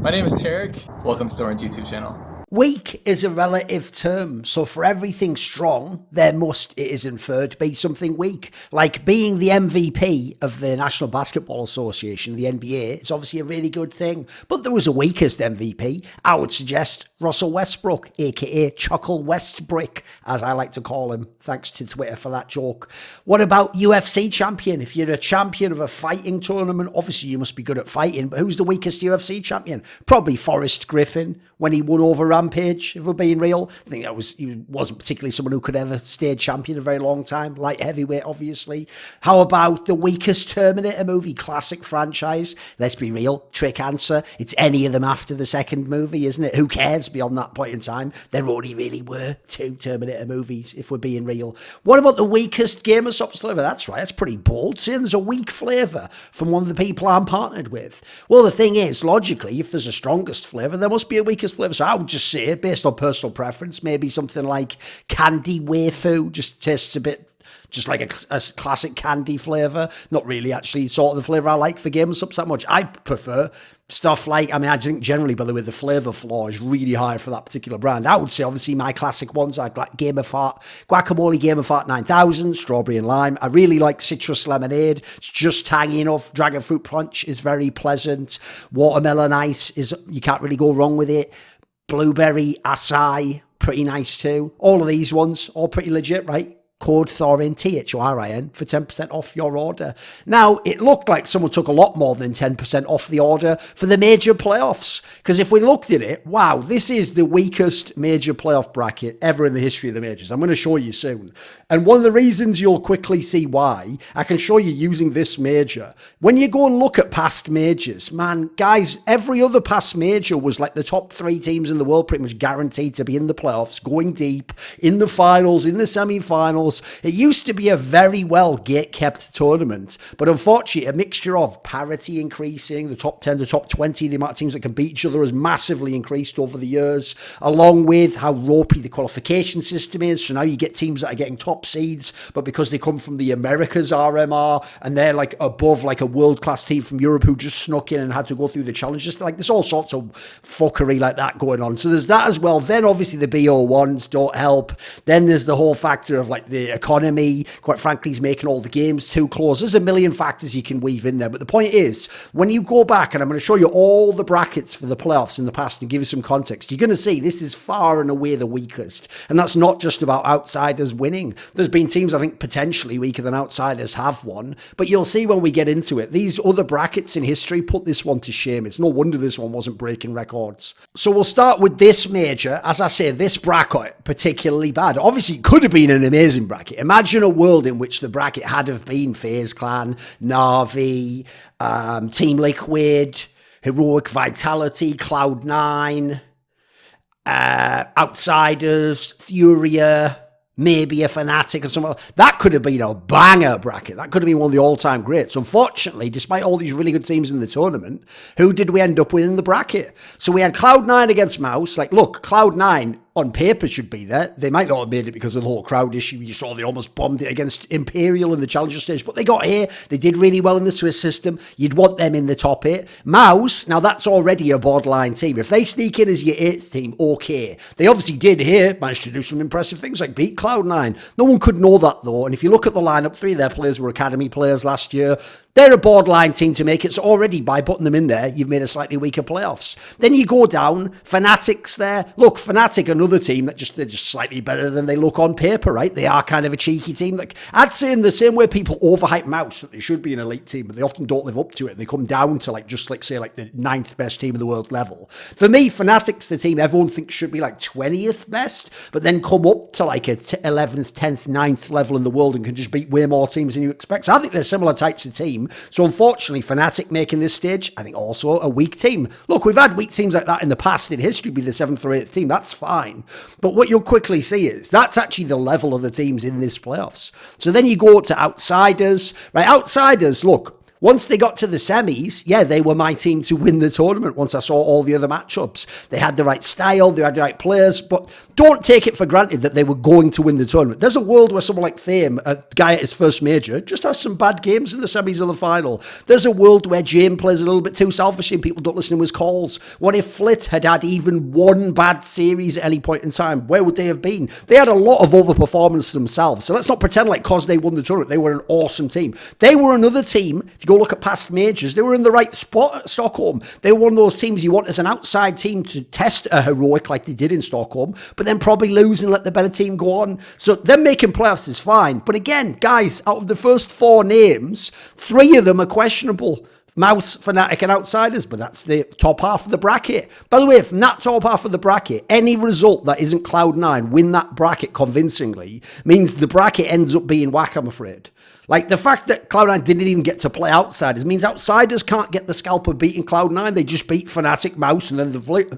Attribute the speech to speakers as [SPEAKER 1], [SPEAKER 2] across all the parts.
[SPEAKER 1] My name is Tarek. Welcome to Thorin's YouTube channel.
[SPEAKER 2] Weak is a relative term, so for everything strong, there must, it is inferred, be something weak. Like being the MVP of the National Basketball Association, the NBA, is obviously a really good thing. But there was a weakest MVP. I would suggest Russell Westbrook, aka Chuckle Westbrick, as I like to call him. Thanks to Twitter for that joke. What about UFC champion? If you're a champion of a fighting tournament, obviously you must be good at fighting, but who's the weakest UFC champion? Probably Forrest Griffin when he won over Rampage, if we're being real. I think he wasn't particularly someone who could ever stay champion a very long time. Light heavyweight, obviously. How about the weakest Terminator movie? Classic franchise. Let's be real. Trick answer. It's any of them after the second movie, isn't it? Who cares beyond that point in time? There only really were two Terminator movies, if we're being real. What about the weakest Gamer Subs flavour? That's right. That's pretty bold. Saying there's a weak flavour from one of the people I'm partnered with. Well, the thing is, logically, if there's a strongest flavour, there must be a weakest flavour. So I would just say, based on personal preference, maybe something like candy waifu just tastes a bit just like a classic candy flavour. Not really actually sort of the flavour I like for Gamer Subs that much. I prefer stuff like, I think generally, by the way, the flavour floor is really high for that particular brand. I would say, obviously, my classic ones are like Guacamole Gamer Fart 9000, Strawberry and Lime. I really like Citrus Lemonade. It's just tangy enough. Dragon Fruit Punch is very pleasant. Watermelon Ice is, you can't really go wrong with it. Blueberry Acai, pretty nice too. All of these ones, all pretty legit, right? Code Thorin, Thorin, for 10% off your order. Now, it looked like someone took a lot more than 10% off the order for the major playoffs. Because if we looked at it, wow, this is the weakest major playoff bracket ever in the history of the majors. I'm going to show you soon. And one of the reasons you'll quickly see why, I can show you using this major. When you go and look at past majors, man, guys, every other past major was like the top three teams in the world pretty much guaranteed to be in the playoffs, going deep, in the finals, in the semi-finals. It used to be a very well gate-kept tournament, but unfortunately, a mixture of parity increasing, the top 10, the top 20, the amount of teams that can beat each other has massively increased over the years, along with how ropey the qualification system is. So now you get teams that are getting top seeds, but because they come from the Americas RMR, and they're like above like a world-class team from Europe who just snuck in and had to go through the challenges, like there's all sorts of fuckery like that going on. So there's that as well. Then obviously the BO1s don't help. Then there's the whole factor of like the economy, quite frankly, is making all the games too close. There's a million factors you can weave in there. But the point is, when you go back, and I'm going to show you all the brackets for the playoffs in the past and give you some context, you're going to see this is far and away the weakest. And that's not just about outsiders winning. There's been teams, I think, potentially weaker than outsiders have won. But you'll see when we get into it, these other brackets in history put this one to shame. It's no wonder this one wasn't breaking records. So we'll start with this major. As I say, this bracket, particularly bad. Obviously, it could have been an amazing bracket. Imagine a world in which the bracket had have been FaZe Clan, Na'Vi, Team Liquid, Heroic Vitality, Cloud9, Outsiders, Furia, maybe a Fnatic or something. That could have been a banger bracket. That could have been one of the all-time greats. Unfortunately, despite all these really good teams in the tournament, who did we end up with in the bracket? So we had Cloud9 against Mouse. Like, look, Cloud9 on paper should be there. They might not have made it because of the whole crowd issue. You saw they almost bombed it against Imperial in the Challenger stage, but they got here. They did really well in the Swiss system. You'd want them in the top 8. Mouse, now that's already a borderline team. If they sneak in as your 8th team, okay. They obviously did here, managed to do some impressive things like beat Cloud9. No one could know that though, and if you look at the lineup, 3 of their players were academy players last year. They're a borderline team to make it. So already by putting them in there, you've made a slightly weaker playoffs. Then you go down, Fnatic's there. Look, Fnatic, another team that they're just slightly better than they look on paper, right? They are kind of a cheeky team. Like I'd say in the same way people overhype Mouse that they should be an elite team, but they often don't live up to it. They come down to like just like say like the 9th best team in the world level. For me, Fnatic's the team everyone thinks should be like 20th best, but then come up to like a 11th, 10th, 9th level in the world and can just beat way more teams than you expect. So I think they're similar types of team. So unfortunately, Fnatic making this stage, I think also a weak team. Look, we've had weak teams like that in the past in history, be the 7th or 8th team. That's fine. But what you'll quickly see is that's actually the level of the teams in this playoffs. So then you go to outsiders, right? Outsiders, look, Once they got to the semis, yeah, they were my team to win the tournament once I saw all the other matchups. They had the right style, they had the right players, but don't take it for granted that they were going to win the tournament. There's a world where someone like Thorin, a guy at his first major, just has some bad games in the semis of the final. There's a world where James plays a little bit too selfish and people don't listen to his calls. What if Flit had had even one bad series at any point in time? Where would they have been? They had a lot of overperformance themselves. So let's not pretend like because they won the tournament, they were an awesome team. They were another team, if you go look at past majors, they were in the right spot at Stockholm. They were one of those teams you want as an outside team to test a heroic like they did in Stockholm, but then probably lose and let the better team go on. So them making playoffs is fine. But again, guys, out of the first 4 names, 3 of them are questionable. Mouse, Fnatic and Outsiders, but that's the top half of the bracket. By the way, from that top half of the bracket, any result that isn't Cloud9 win that bracket convincingly means the bracket ends up being whack, I'm afraid. Like, the fact that Cloud9 didn't even get to play Outsiders means Outsiders can't get the scalp of beating Cloud9. They just beat Fnatic, Mouse, and then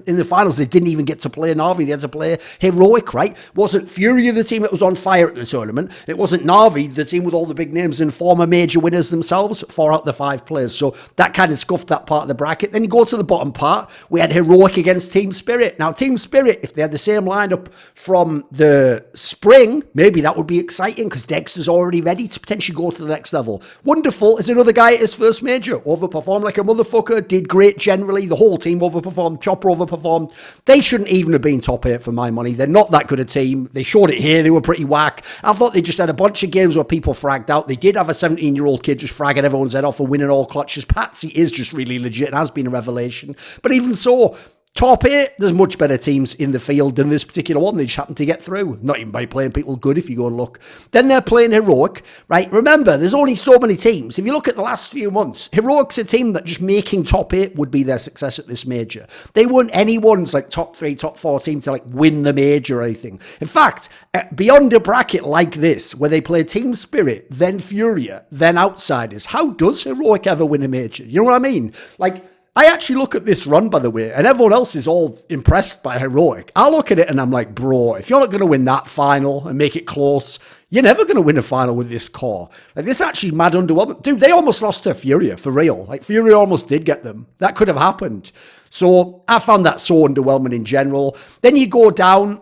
[SPEAKER 2] in the finals, they didn't even get to play Na'Vi. They had to play Heroic, right? Wasn't Furia the team that was on fire at the tournament? It wasn't Na'Vi, the team with all the big names and former major winners themselves, 4 out of the 5 players. So that kind of scuffed that part of the bracket. Then you go to the bottom part, we had Heroic against Team Spirit. Now, Team Spirit, if they had the same lineup from the spring, maybe that would be exciting because Dexter's already ready to potentially go to the next level. Wonderful is another guy at his first major. Overperformed like a motherfucker. Did great generally. The whole team overperformed. Chopper overperformed. They shouldn't even have been top 8 for my money. They're not that good a team. They showed it here. They were pretty whack. I thought they just had a bunch of games where people fragged out. They did have a 17-year-old kid just fragging everyone's head off and winning all clutches. Patsy is just really legit and has been a revelation. But even so, top 8, there's much better teams in the field than this particular one. They just happen to get through. Not even by playing people good if you go and look. Then they're playing Heroic, right? Remember, there's only so many teams. If you look at the last few months, Heroic's a team that just making top 8 would be their success at this major. They weren't anyone's like top 3, top 4 team to like win the major or anything. In fact, beyond a bracket like this, where they play Team Spirit, then Furia, then Outsiders, how does Heroic ever win a major? You know what I mean? Like, I actually look at this run, by the way, and everyone else is all impressed by Heroic. I look at it and I'm like, bro, if you're not going to win that final and make it close, you're never going to win a final with this core. Like, this actually mad underwhelming. Dude, they almost lost to Furia, for real. Like, Furia almost did get them. That could have happened. So I found that so underwhelming in general. Then you go down.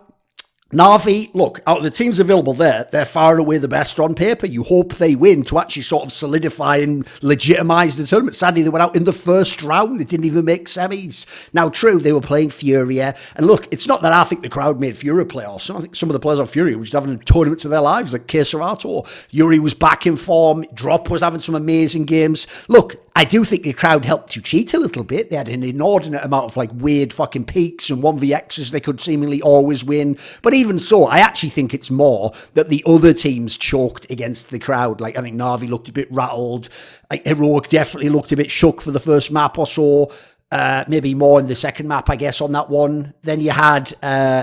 [SPEAKER 2] Na'Vi, look, out of the teams available there, they're far and away the best on paper. You hope they win to actually sort of solidify and legitimize the tournament. Sadly, they went out in the first round. They didn't even make semis. Now, true, they were playing Furia. And look, it's not that I think the crowd made Furia play awesome. I think some of the players on Furia were just having tournaments of their lives, like Keserato. Yuri was back in form. Drop was having some amazing games. Look, I do think the crowd helped you cheat a little bit. They had an inordinate amount of like weird fucking peaks and 1vx's they could seemingly always win. But even so, I actually think it's more that the other teams choked against the crowd. Like, I think Na'Vi looked a bit rattled. Like, Heroic definitely looked a bit shook for the first map or so. Maybe more in the second map, I guess, on that one. Then you had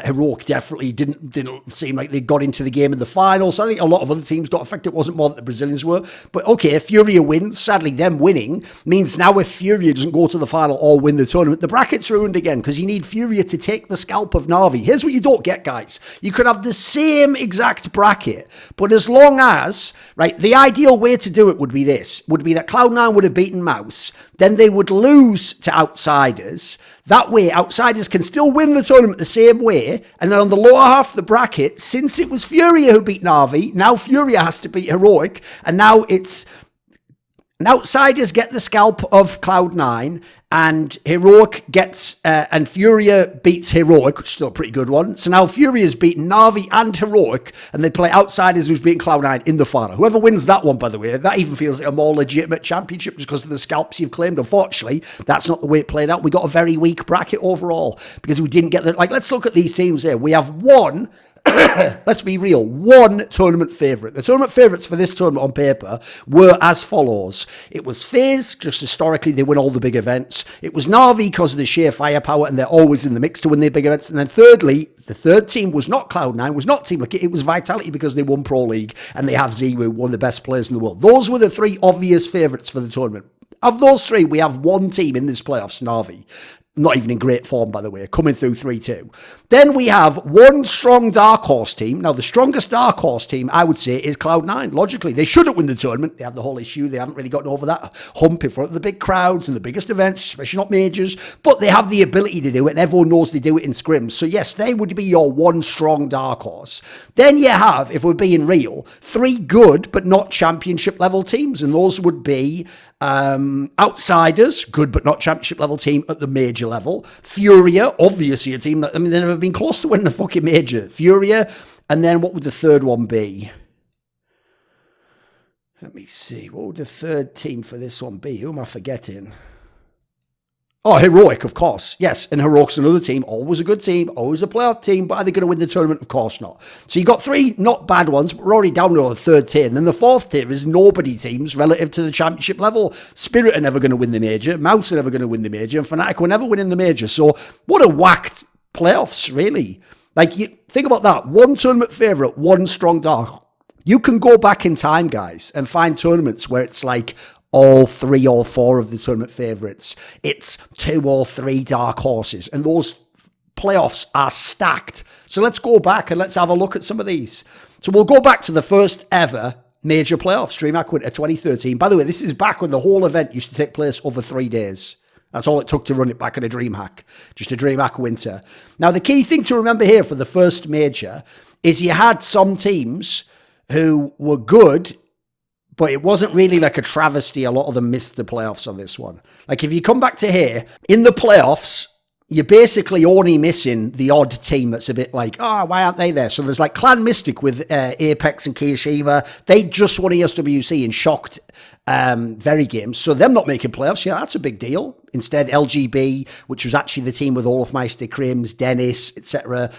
[SPEAKER 2] Heroic definitely didn't seem like they got into the game in the final. So I think a lot of other teams got affected. It wasn't more that the Brazilians were. But okay, if Furia wins, sadly them winning means now if Furia doesn't go to the final or win the tournament, the bracket's ruined again because you need Furia to take the scalp of Na'Vi. Here's what you don't get, guys. You could have the same exact bracket, but as long as, right, the ideal way to do it would be this, would be that Cloud9 would have beaten Mouse, then they would lose to Outsiders. That way, Outsiders can still win the tournament the same way. And then on the lower half of the bracket, since it was Furia who beat Na'Vi, now Furia has to beat Heroic. And now it's... And Outsiders get the scalp of Cloud9, and Heroic gets, and Furia beats Heroic, which is still a pretty good one. So now Furia's beaten Na'Vi and Heroic, and they play Outsiders who's beaten Cloud9 in the final. Whoever wins that one, by the way, that even feels like a more legitimate championship just because of the scalps you've claimed. Unfortunately, that's not the way it played out. We got a very weak bracket overall because we didn't get the, like, let's look at these teams here. We have one, let's be real, one tournament favourite. The tournament favourites for this tournament on paper were as follows. It was FaZe, just historically they win all the big events. It was Na'Vi because of the sheer firepower and they're always in the mix to win their big events. And then thirdly, the third team was not Cloud9, was not Team Liquid, it was Vitality because they won Pro League and they have Ziwu, one of the best players in the world. Those were the 3 obvious favourites for the tournament. Of those 3, we have one team in this playoffs, Na'Vi. Not even in great form, by the way, coming through 3-2. Then we have one strong dark horse team. Now, the strongest dark horse team, I would say, is Cloud9. Logically, they shouldn't win the tournament. They have the whole issue. They haven't really gotten over that hump in front of the big crowds and the biggest events, especially not majors. But they have the ability to do it, and everyone knows they do it in scrims. So, yes, they would be your one strong dark horse. Then you have, if we're being real, 3 good but not championship level teams, and those would be Outsiders, good but not championship level team at the major level. Furia, obviously a team that, they've never been close to winning a fucking major. Furia, and then what would the third one be? Let me see. What would the third team for this one be? Who am I forgetting? Oh, Heroic, of course. Yes, and Heroic's another team. Always a good team. Always a playoff team. But are they going to win the tournament? Of course not. So you got 3 not bad ones, but we're already down to the third tier. And then the fourth tier is nobody teams relative to the championship level. Spirit are never going to win the major. Mouse are never going to win the major. And Fnatic were never winning the major. So what a whacked playoffs, really. Like, you think about that. 1 tournament favourite, 1 strong dark. You can go back in time, guys, and find tournaments where it's like all 3 or 4 of the tournament favourites. It's 2 or 3 dark horses. And those playoffs are stacked. So let's go back and let's have a look at some of these. So we'll go back to the first ever major playoffs, DreamHack Winter 2013. By the way, this is back when the whole event used to take place over 3 days. That's all it took to run it back in a DreamHack. Just a DreamHack Winter. Now, the key thing to remember here for the first major is you had some teams who were good, but it wasn't really like a travesty. A lot of them missed the playoffs on this one. Like, if you come back to here, in the playoffs, you're basically only missing the odd team that's a bit like, oh, why aren't they there? So there's like Clan Mystic with Apex and Kiyoshiba. They just won ESWC and shocked Very Games. So them not making playoffs, yeah, that's a big deal. Instead, LGB, which was actually the team with Olafmeister, Crims, Dennis, etc.,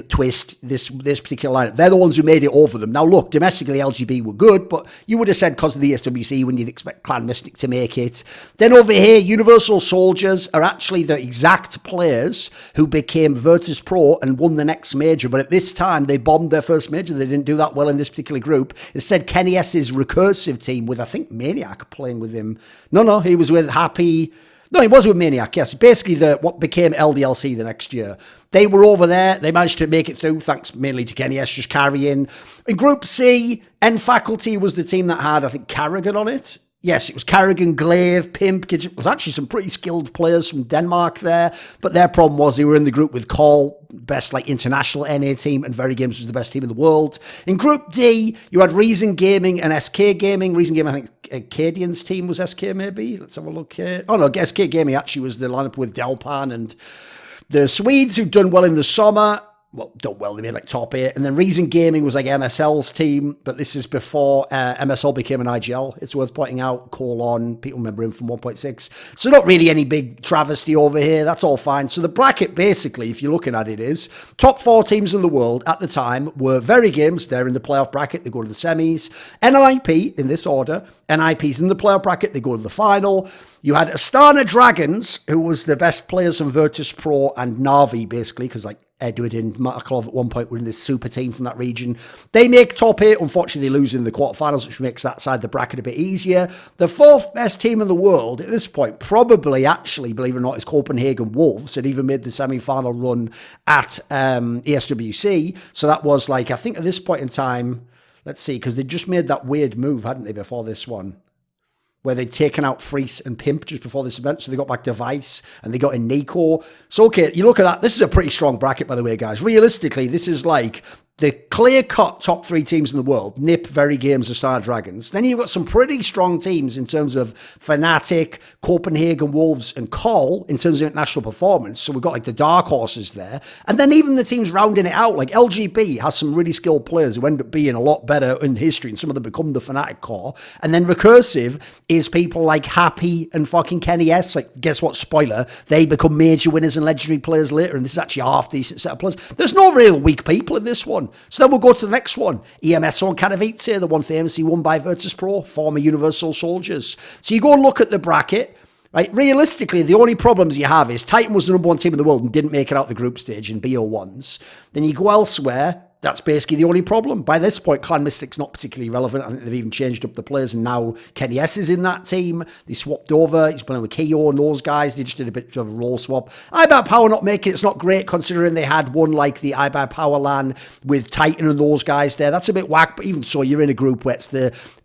[SPEAKER 2] Twist, this particular lineup, they're the ones who made it over them. Now, look, domestically, LGB were good, but you would have said because of the SWC when you'd expect Clan Mystic to make it. Then over here, Universal Soldiers are actually the exact players who became Virtus Pro and won the next major, but at this time, they bombed their first major. They didn't do that well in this particular group. Instead, Kenny S's Recursive team with, I think, Maniac playing with him. No, he was with Happy. No, he was with Maniac, yes. Basically, what became LDLC the next year. They were over there. They managed to make it through, thanks mainly to Kenny S just carrying. In Group C, N Faculty was the team that had, I think, Carrigan on it. Yes, it was Carrigan, Glaive, Pimp. It was actually some pretty skilled players from Denmark there. But their problem was they were in the group with Call, best like international NA team, and Very Games was the best team in the world. In Group D, you had Reason Gaming and SK Gaming. Reason Gaming, I think Cadian's team was SK maybe. Let's have a look here. Oh no, SK Gaming actually was the lineup with Delpan and the Swedes who'd done well in the summer. Well, done well, they made like top 8. And then Reason Gaming was like MSL's team, but this is before MSL became an IGL. It's worth pointing out. Cologne, people remember him from 1.6. So not really any big travesty over here. That's all fine. So the bracket, basically, if you're looking at it, is top 4 teams in the world at the time were Very Games. They're in the playoff bracket. They go to the semis. NIP, in this order. NIP's in the playoff bracket. They go to the final. You had Astana Dragons, who was the best players from Virtus Pro and Na'Vi, basically, because like Edward and Markov at one point were in this super team from that region. They make top 8. Unfortunately, they lose in the quarterfinals, which makes that side of the bracket a bit easier. The 4th best team in the world at this point, probably actually, believe it or not, is Copenhagen Wolves. It even made the semi-final run at ESWC. So that was like, I think at this point in time, let's see, because they just made that weird move, hadn't they, before this one, where they'd taken out Freeze and Pimp just before this event. So they got back to Vice and they got in Nico. So, okay, you look at that. This is a pretty strong bracket, by the way, guys. Realistically, this is like the clear-cut top 3 teams in the world. NIP, Very Games, and Star Dragons. Then you've got some pretty strong teams in terms of Fnatic, Copenhagen Wolves, and Call in terms of international performance. So we've got like the dark horses there. And then even the teams rounding it out, like LGB has some really skilled players who end up being a lot better in history, and some of them become the Fnatic core. And then Recursive is people like Happy and fucking Kenny S. Like, guess what? Spoiler. They become major winners and legendary players later, and this is actually a half-decent set of players. There's no real weak people in this one. So then we'll go to the next one. EMS on Katowice, the one famously won by Virtus Pro, former Universal Soldiers. So you go and look at the bracket, right? Realistically, the only problems you have is Titan was the #1 team in the world and didn't make it out the group stage in BO1s. Then you go elsewhere, That's basically the only problem. By this point, Clan Mystic's not particularly relevant. I think they've even changed up the players, and now Kenny S is in that team. They swapped over. He's playing with Keo and those guys. They just did a bit of a role swap. iBuy Power not making it's not great considering they had one like the iBuy Power LAN with Titan and those guys there. That's a bit whack, but even so, you're in a group where it's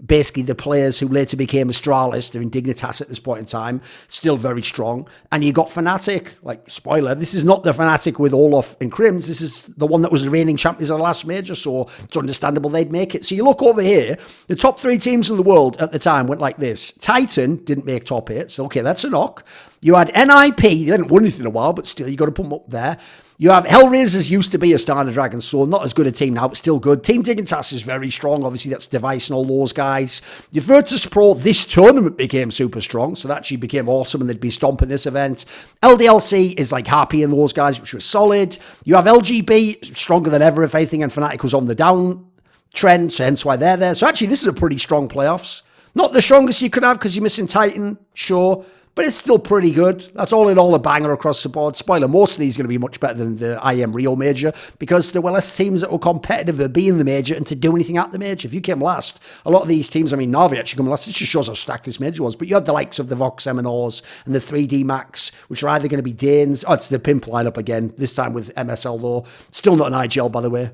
[SPEAKER 2] basically the players who later became Astralis. They're in Dignitas at this point in time, still very strong. And you got Fnatic, like, spoiler, this is not the Fnatic with Olaf and Crims. This is the one that was the reigning champions of the last major, so it's understandable they'd make it. So you look over here, the top 3 teams in the world at the time went like this. Titan didn't make top 8, so okay, that's a knock. You had NIP, they hadn't won anything in a while, but still, you got to put them up there. You have Hellraisers used to be a Star Dragon, so not as good a team now, but still good. Team Dignitas is very strong. Obviously, that's Device and all those guys. Your Virtus Pro, this tournament became super strong, so that actually became awesome, and they'd be stomping this event. LDLC is like Happy and those guys, which was solid. You have LGB, stronger than ever, if anything, and Fnatic was on the down trend, so hence why they're there. So actually, this is a pretty strong playoffs. Not the strongest you could have, because you're missing Titan, sure, but it's still pretty good. That's all in all a banger across the board. Spoiler, most of these are going to be much better than the IEM Rio major because there were less teams that were competitive to be in the major and to do anything at the major. If you came last, a lot of these teams, I mean, Navi actually coming last, it just shows how stacked this major was. But you had the likes of the Vox MNOs and the 3D Max, which are either going to be Danes. Oh, it's the Pimp lineup again, this time with MSL though. Still not an IGL, by the way.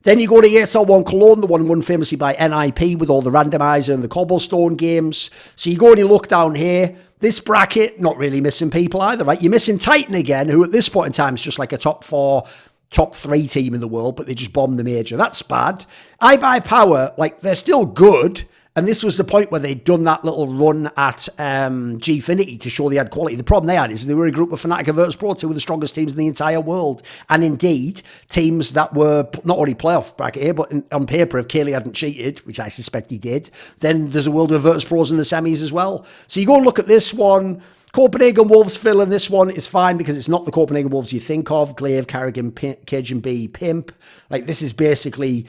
[SPEAKER 2] Then you go to ESL1 Cologne, the one won famously by NIP with all the randomizer and the cobblestone games. So you go and you look down here. This bracket, not really missing people either, right? You're missing Titan again, who at this point in time is just like a top 4, top 3 team in the world, but they just bombed the major. That's bad. iBuy Power, like, they're still good. And this was the point where they'd done that little run at Gfinity to show they had quality. The problem they had is they were a group of Fnatic and Virtus Pro, 2 of the strongest teams in the entire world. And indeed, teams that were not only playoff bracket here, but on paper, if Kaylee hadn't cheated, which I suspect he did, then there's a world of Virtus Pros in the semis as well. So you go and look at this one. Copenhagen Wolves fill in this one is fine because it's not the Copenhagen Wolves you think of. Glaive, Carrigan, Cajun B, Pimp. Like, this is basically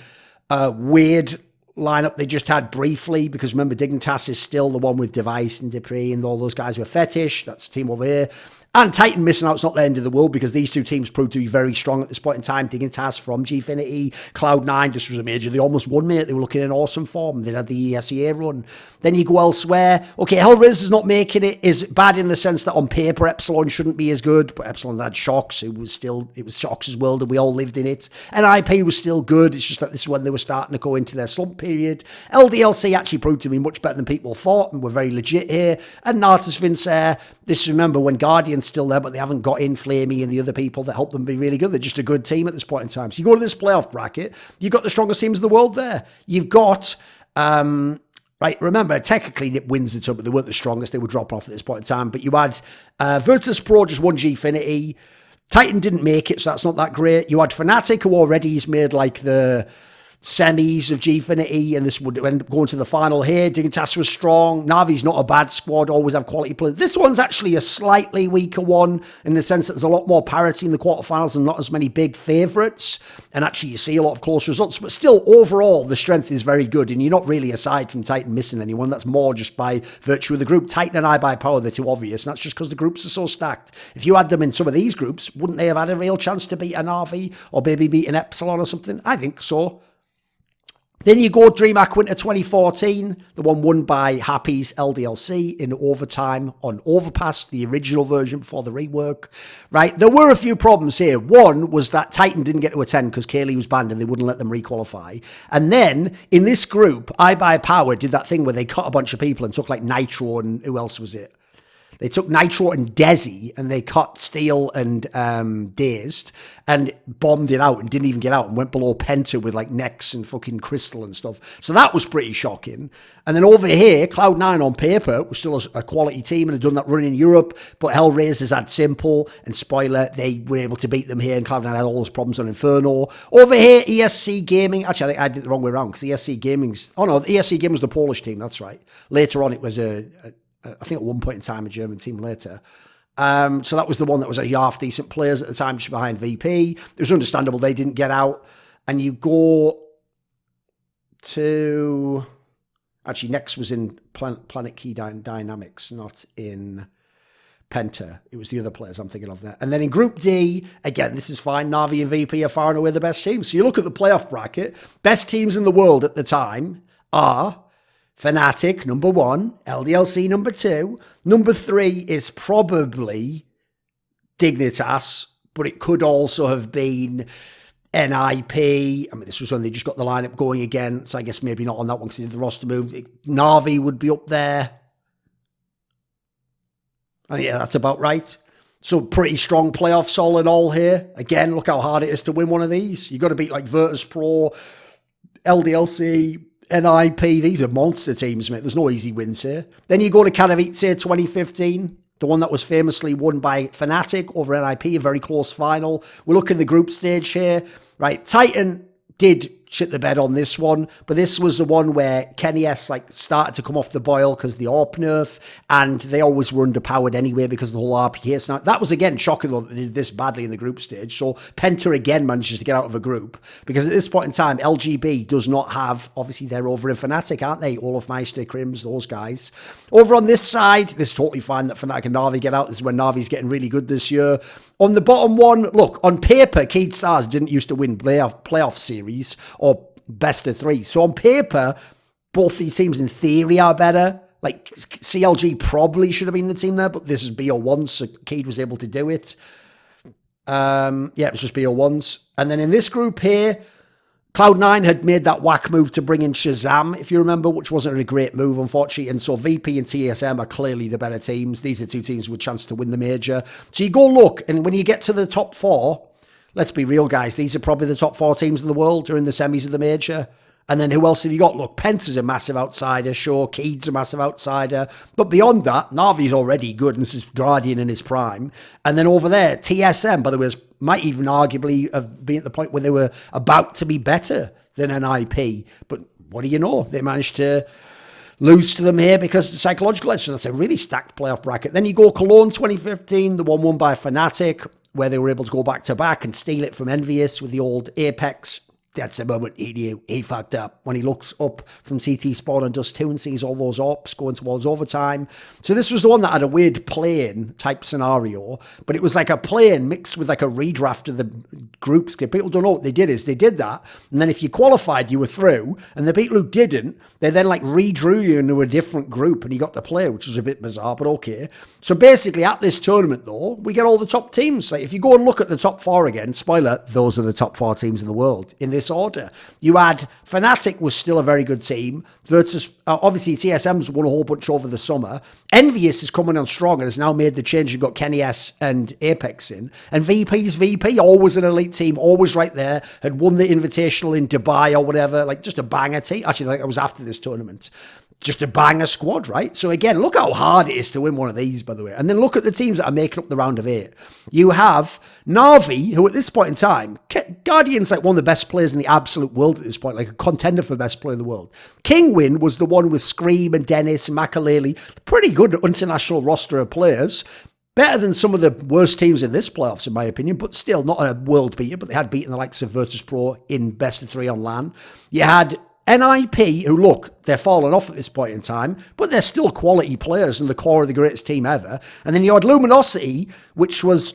[SPEAKER 2] weird lineup they just had briefly, because remember, Dignitas is still the one with Device and Dupree and all those guys were Fetish. That's the team over here. And Titan missing out, it's not the end of the world because these 2 teams proved to be very strong at this point in time. Dignitas from Gfinity, Cloud9 just was a major. They almost won, mate. They were looking in awesome form. They had the ESEA run. Then you go elsewhere. Okay, Hellraisers is not making it is bad in the sense that on paper Epsilon shouldn't be as good, but Epsilon had Shocks. It was Shocks' world and we all lived in it. And IP was still good. It's just that this is when they were starting to go into their slump period. LDLC actually proved to be much better than people thought and were very legit here. And Natus Vincer, this remember when Guardian's still there, but they haven't got in Flamey and the other people that help them be really good. They're just a good team at this point in time. So you go to this playoff bracket, you've got the strongest teams in the world there. You've got, right, remember, technically it wins the tour, but they weren't the strongest. They would drop off at this point in time. But you had Virtus Pro just won Gfinity. Titan didn't make it, so that's not that great. You had Fnatic, who already has made like the semis of Gfinity, and this would end up going to the final here. Dignitas was strong. Navi's not a bad squad, always have quality players. This one's actually a slightly weaker one in the sense that there's a lot more parity in the quarterfinals and not as many big favourites. And actually, you see a lot of close results. But still, overall, the strength is very good. And you're not really, aside from Titan, missing anyone. That's more just by virtue of the group. Titan and iBuy Power, they're too obvious. And that's just because the groups are so stacked. If you had them in some of these groups, wouldn't they have had a real chance to beat an RV or maybe beat an Epsilon or something? I think so. Then you go DreamHack Winter 2014, the one won by Happy's LDLC in overtime on Overpass, the original version before the rework, right? There were a few problems here. One was that Titan didn't get to attend because Kaylee was banned and they wouldn't let them requalify. And then in this group, iBuy Power did that thing where they cut a bunch of people and took like Nitro and who else was it? They took Nitro and Desi and they cut Steel and Dazed and bombed it out and didn't even get out and went below Penta with like Nex and fucking Crystal and stuff. So that was pretty shocking. And then over here, Cloud9 on paper was still a quality team and had done that run in Europe, but Hellraisers had Simple and spoiler, they were able to beat them here and Cloud9 had all those problems on Inferno. Over here, ESC Gaming, actually I think I did it the wrong way around because ESC Gaming's, oh no, ESC Gaming was the Polish team, that's right. Later on it was I think at one point in time, a German team later. So that was the one that was a half decent players at the time, just behind VP. It was understandable they didn't get out. And you go to... Actually, next was in Planet Key Dynamics, not in Penta. It was the other players I'm thinking of there. And then in Group D, again, this is fine. Na'Vi and VP are far and away the best teams. So you look at the playoff bracket, best teams in the world at the time are Fnatic, number 1, LDLC, number 2. Number 3 is probably Dignitas, but it could also have been NIP. I mean, this was when they just got the lineup going again, so I guess maybe not on that one because they did the roster move. Na'Vi would be up there. And yeah, that's about right. So pretty strong playoffs all in all here. Again, look how hard it is to win one of these. You've got to beat like Virtus Pro, LDLC, NIP. These are monster teams, mate. There's no easy wins here. Then you go to Katowice 2015. The one that was famously won by Fnatic over NIP, a very close final. We're looking at the group stage here. Right, Titan did shit the bed on this one, but this was the one where Kenny S started to come off the boil because the AWP nerf, and they always were underpowered anyway because of the whole RPK. Now that was again shocking though that they did this badly in the group stage. So Penta again manages to get out of a group because at this point in time, LGB does not have, obviously they're over in Fnatic, aren't they? Olaf Meister, Crims, those guys. Over on this side, this is totally fine that Fnatic and Na'Vi get out. This is when Na'Vi's getting really good this year. On the bottom one, look, on paper, Keyd Stars didn't used to win playoff series or best of 3. So on paper, both these teams in theory are better. Like CLG probably should have been the team there, but this is BO1, so Keyd was able to do it. Yeah, it was just BO1s. And then in this group here, Cloud9 had made that whack move to bring in Shazam, if you remember, which wasn't a great move, unfortunately. And so VP and TSM are clearly the better teams. These are 2 teams with a chance to win the major. So you go look, and when you get to the top 4, let's be real, guys, these are probably the top 4 teams in the world who are in the semis of the major. And then who else have you got? Look, Penta's a massive outsider. Sure, Keyd's a massive outsider. But beyond that, Na'Vi's already good, and this is Guardian in his prime. And then over there, TSM, by the way, might even arguably have been at the point where they were about to be better than an IP. But what do you know? They managed to lose to them here because of the psychological edge. So that's a really stacked playoff bracket. Then you go Cologne 2015, the one won by Fnatic, where they were able to go back-to-back and steal it from Envious with the old Apex. That's the moment he knew he fucked up when he looks up from CT spawn and does 2 and sees all those ops going towards overtime. So this was the one that had a weird play-in type scenario, but it was like a play-in mixed with like a redraft of the groups. People don't know what they did is they did that, and then if you qualified, you were through, and the people who didn't, they then like redrew you into a different group and you got to play, which was a bit bizarre, but okay. So basically at this tournament though, we get all the top teams. Like if you go and look at the top 4 again, spoiler, those are the top 4 teams in the world in this order. You had Fnatic was still a very good team. Virtus, obviously TSM's won a whole bunch over the summer. Envious is coming on strong and has now made the change and got Kenny S and Apex in. And VP's VP, always an elite team, always right there, had won the Invitational in Dubai or whatever, like just a banger team. Actually, like, it was after this tournament. Just a banger squad, right? So again, look how hard it is to win one of these, by the way. And then look at the teams that are making up the round of 8. You have Na'Vi, who at this point in time, Guardian's like one of the best players in the absolute world at this point, like a contender for best player in the world. Kingwin was the one with Scream and Dennis and Makaleli. Pretty good international roster of players. Better than some of the worst teams in this playoffs, in my opinion, but still not a world beater, but they had beaten the likes of Virtus Pro in best of 3 on LAN. You had NIP, who look, they're falling off at this point in time, but they're still quality players and the core of the greatest team ever. And then you had Luminosity, which was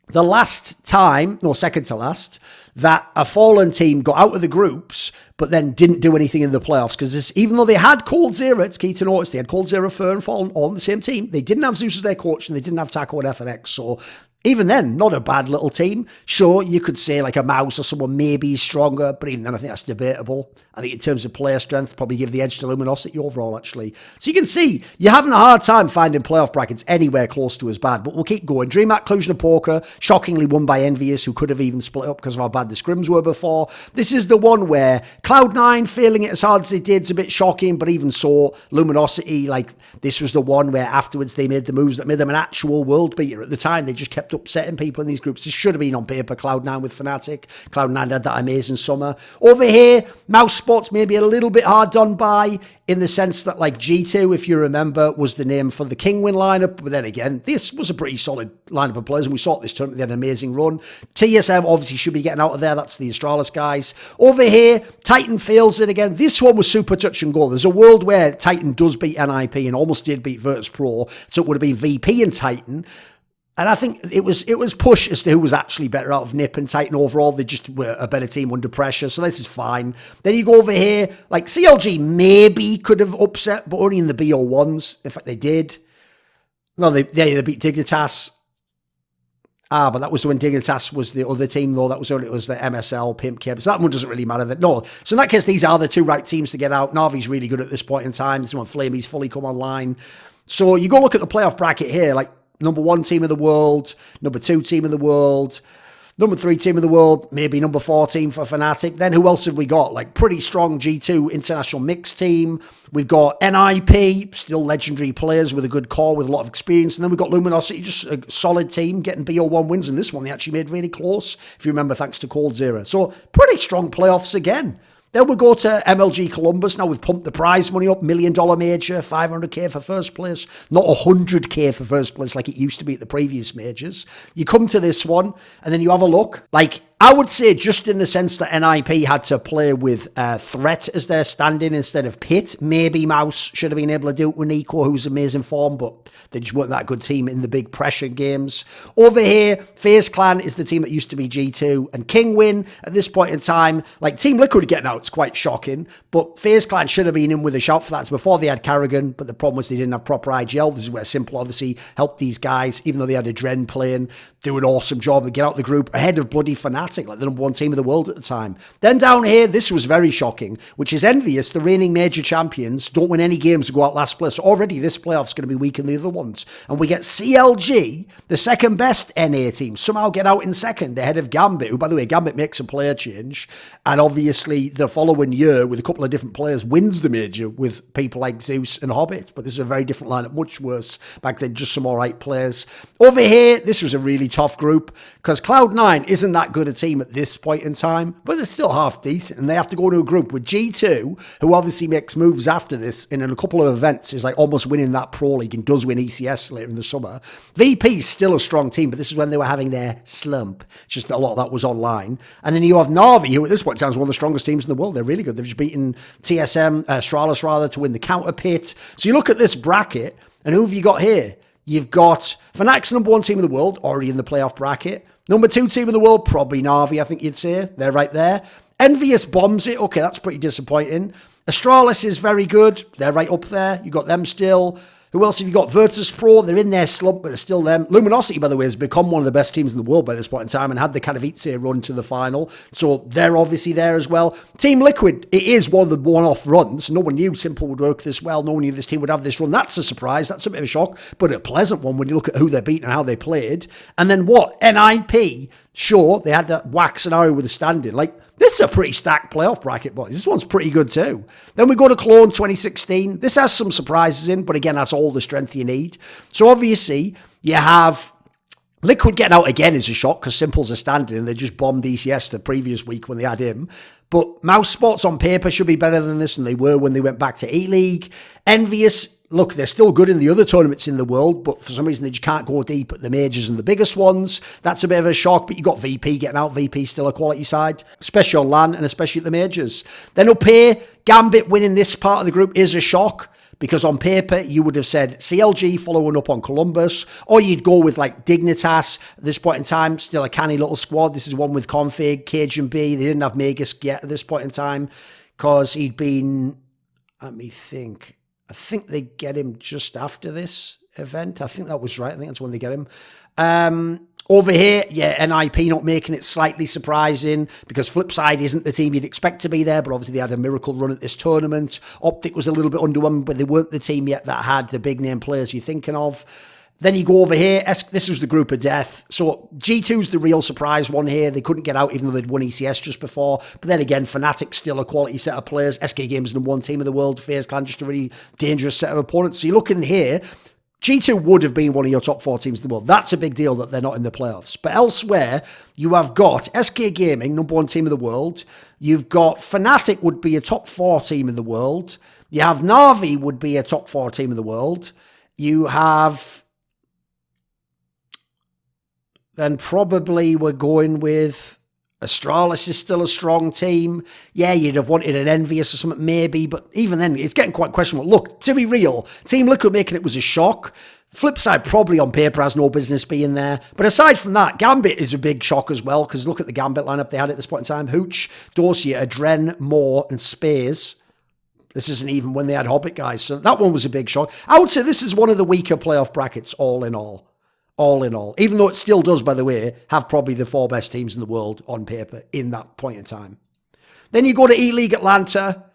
[SPEAKER 2] the last time, no, second to last, that a fallen team got out of the groups, but then didn't do anything in the playoffs. Because even though they had Cold Zero, it's key to notice, they had Cold Zero, Fur, and Fallen all on the same team. They didn't have Zeus as their coach, and they didn't have Taco and FNX. So even then, not a bad little team. Sure, you could say like a Mouse or someone maybe stronger, but even then I think that's debatable. I think in terms of player strength, probably give the edge to Luminosity overall, actually. So you can see, you're having a hard time finding playoff brackets anywhere close to as bad, but we'll keep going. DreamHack Cluj-Napoca, shockingly won by Envious, who could have even split up because of how bad the scrims were before. This is the one where Cloud9 failing it as hard as they did is a bit shocking, but even so, Luminosity, like, this was the one where afterwards they made the moves that made them an actual world beater. At the time, they just kept upsetting people in these groups. This should have been on paper Cloud9 with Fnatic. Cloud9 had that amazing summer. Over here, Mouse Sports maybe a little bit hard done by, in the sense that like G2, if you remember, was the name for the Kingwin lineup. But then again, this was a pretty solid lineup of players, and we saw it this tournament. They had an amazing run. TSM obviously should be getting out of there. That's the Astralis guys. Over here, Titan fails it again. This one was super touch and go. There's a world where Titan does beat NIP and almost did beat Virtus Pro, so it would have been VP and Titan. And I think it was push as to who was actually better out of NIP and Titan overall. They just were a better team under pressure, so this is fine. Then you go over here, like CLG maybe could have upset, but only in the BO1s. In fact, they did. No, they beat Dignitas. But that was when Dignitas was the other team, though. That was when it was the MSL, Pimp Kib. So that one doesn't really matter. No. So in that case, these are the two right teams to get out. Navi's really good at this point in time. This one, Flamey's fully come online. So you go look at the playoff bracket here, like number 1 team in the world, number 2 team in the world, number 3 team in the world, maybe number 4 team for Fnatic. Then who else have we got? Like pretty strong G2 international mixed team. We've got NIP, still legendary players with a good core, with a lot of experience. And then we've got Luminosity, just a solid team, getting BO1 wins. And this one, they actually made really close, if you remember, thanks to Cold Zero. So pretty strong playoffs again. Then we'll go to MLG Columbus. Now we've pumped the prize money up, $1 million major, 500k for first place, not 100k for first place like it used to be at the previous majors. You come to this one and then you have a look. Like, I would say just in the sense that NIP had to play with Threat as their stand-in instead of Pit. Maybe Mouse should have been able to do it with Nico, who's amazing form, but they just weren't that good team in the big pressure games. Over here, FaZe Clan is the team that used to be G2, and Kingwin at this point in time, like Team Liquid getting out, it's quite shocking, but FaZe Clan should have been in with a shout for that. It's before they had Carrigan, but the problem was they didn't have proper IGL. This is where Simple obviously helped these guys, even though they had a Dren playing, do an awesome job and get out the group ahead of bloody Fnatic, like the number 1 team in the world at the time. Then down here, this was very shocking, which is envious. The reigning major champions don't win any games to go out last place. Already this playoff's going to be weaker than the other ones. And we get CLG, the second best NA team, somehow get out in second ahead of Gambit, who, by the way, Gambit makes a player change. And obviously the following year, with a couple of different players, wins the major with people like Zeus and Hobbit. But this is a very different lineup, much worse. Back then, just some all right players. Over here, this was a really tough group because Cloud9 isn't that good a team at this point in time, but they're still half decent, and they have to go to a group with G2, who obviously makes moves after this in a couple of events, is like almost winning that Pro League and does win ECS later in the summer. VP's still a strong team, but this is when they were having their slump. It's just a lot of that was online. And then you have Na'Vi, who at this point sounds one of the strongest teams in the world. They're really good. They've just beaten TSM, Astralis rather, to win the counter pit. So you look at this bracket, and who have you got here? You've got Fnatic's number 1 team in the world, already in the playoff bracket. Number 2 team in the world, probably Na'Vi, I think you'd say. They're right there. Envious bombs it. Okay, that's pretty disappointing. Astralis is very good. They're right up there. You got them still. Who else have you got? Virtus Pro, they're in their slump, but they're still them. Luminosity, by the way, has become one of the best teams in the world by this point in time and had the Katowice run to the final. So they're obviously there as well. Team Liquid, it is one of the one-off runs. No one knew Simple would work this well. No one knew this team would have this run. That's a surprise. That's a bit of a shock, but a pleasant one when you look at who they're beating and how they played. And then what? NIP, sure, they had that whack scenario with the stand-in. Like, this is a pretty stacked playoff bracket, boys. This one's pretty good too. Then we go to Cologne 2016. This has some surprises in, but again, that's all the strength you need. So obviously, you have Liquid getting out again is a shock because Simple's a standing and they just bombed ECS the previous week when they had him. But Mouse Sports on paper should be better than this than they were when they went back to E-League. Envious, look, they're still good in the other tournaments in the world, but for some reason they just can't go deep at the majors and the biggest ones. That's a bit of a shock, but you got VP getting out. VP still a quality side, especially on LAN and especially at the majors. Then up here, Gambit winning this part of the group is a shock. Because on paper, you would have said CLG following up on Columbus, or you'd go with like Dignitas at this point in time, still a canny little squad. This is one with Config, Cajun B. They didn't have Magus yet at this point in time because he'd been, let me think, I think they get him just after this event. I think that was right. I think that's when they get him. Over here, yeah, NIP not making it slightly surprising because Flipside isn't the team you'd expect to be there, but obviously they had a miracle run at this tournament. Optic was a little bit underwhelming, but they weren't the team yet that had the big name players you're thinking of. Then you go over here. This was the group of death. So G2's the real surprise one here. They couldn't get out even though they'd won ECS just before. But then again, Fnatic's still a quality set of players. SK Games is the one team in the world. FaZe Clan just a really dangerous set of opponents. So you're looking here. G2 would have been one of your top 4 teams in the world. That's a big deal that they're not in the playoffs. But elsewhere, you have got SK Gaming, number 1 team in the world. You've got Fnatic would be a top 4 team in the world. You have Na'Vi would be a top 4 team in the world. You have... Then probably we're going with... Astralis is still a strong team. Yeah, you'd have wanted an Envious or something, maybe, but even then, it's getting quite questionable. Look, to be real, Team Liquid making it was a shock. Flip side, probably on paper has no business being there. But aside from that, Gambit is a big shock as well, because look at the Gambit lineup they had at this point in time. Hooch, Dossier, Adren, Moore, and Spears. This isn't even when they had Hobbit guys, so that one was a big shock. I would say this is one of the weaker playoff brackets, all in all. All in all, even though it still does, by the way, have probably the 4 best teams in the world on paper in that point in time. Then you go to E-League Atlanta.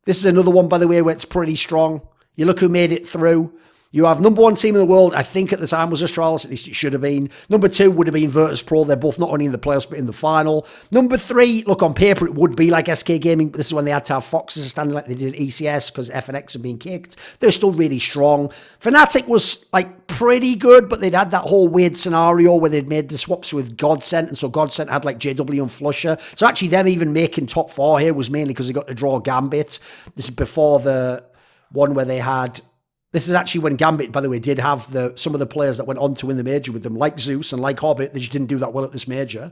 [SPEAKER 2] This is another one, by the way, where it's pretty strong. You look who made it through. You have number 1 team in the world, I think at the time was Astralis, at least it should have been. Number 2 would have been Virtus.pro. They're both not only in the playoffs, but in the final. Number 3, look, on paper, it would be like SK Gaming, but this is when they had to have Foxes standing like they did at ECS, because FNX had been kicked. They're still really strong. Fnatic was, like, pretty good, but they'd had that whole weird scenario where they'd made the swaps with Godsent, and so Godsent had, like, JW and Flusher. So actually, them even making top 4 here was mainly because they got to draw Gambit. This is before the one where they had... This is actually when Gambit, by the way, did have some of the players that went on to win the major with them, like Zeus and like Hobbit. They just didn't do that well at this major.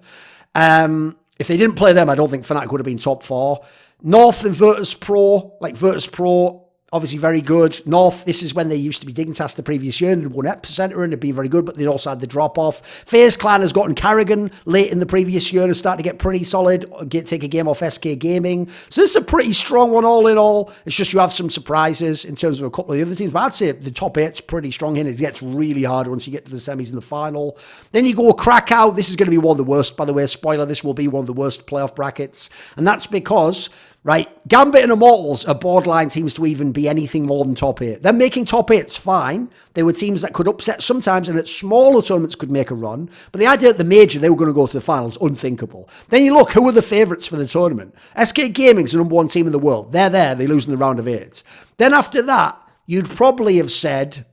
[SPEAKER 2] If they didn't play them, I don't think Fnatic would have been top 4. North and Virtus.pro, like Virtus.pro, obviously very good. North, this is when they used to be Dignitas the previous year and had won Epicenter and had been very good, but they also had the drop-off. FaZe Clan has gotten Carrigan late in the previous year and started to get pretty solid, take a game off SK Gaming. So this is a pretty strong one all in all. It's just you have some surprises in terms of a couple of the other teams, but I'd say the top 8's pretty strong here. It gets really hard once you get to the semis and the final. Then you go Krakow. This is going to be one of the worst, by the way. Spoiler, this will be one of the worst playoff brackets. And that's because... Right, Gambit and Immortals are borderline teams to even be anything more than top 8. Them making top 8's fine. They were teams that could upset sometimes and at smaller tournaments could make a run. But the idea at the major they were going to go to the finals, unthinkable. Then you look, who are the favourites for the tournament? SK Gaming's the number 1 team in the world. They're there, they lose in the round of 8. Then after that, you'd probably have said...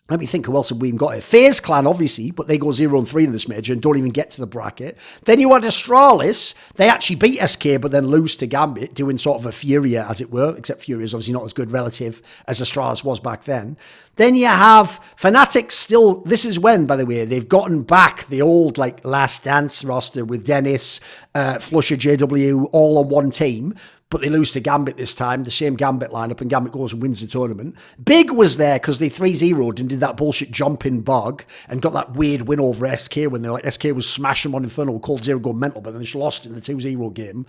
[SPEAKER 2] Let me think who else have we even got here. FaZe Clan, obviously, but they go 0-3 in this major and don't even get to the bracket. Then you had Astralis. They actually beat SK, but then lose to Gambit, doing sort of a Furia, as it were, except Furia is obviously not as good relative as Astralis was back then. Then you have Fnatic still, this is when, by the way, they've gotten back the old, like, Last Dance roster with Dennis, Flusher, JW, all on one team. But they lose to Gambit this time, the same Gambit lineup, and Gambit goes and wins the tournament. Big was there because they 3-0'd and did that bullshit jumping bug and got that weird win over SK when they were like, SK was smashing them on Inferno, called Zero Go mental, but then they just lost in the 2-0 game.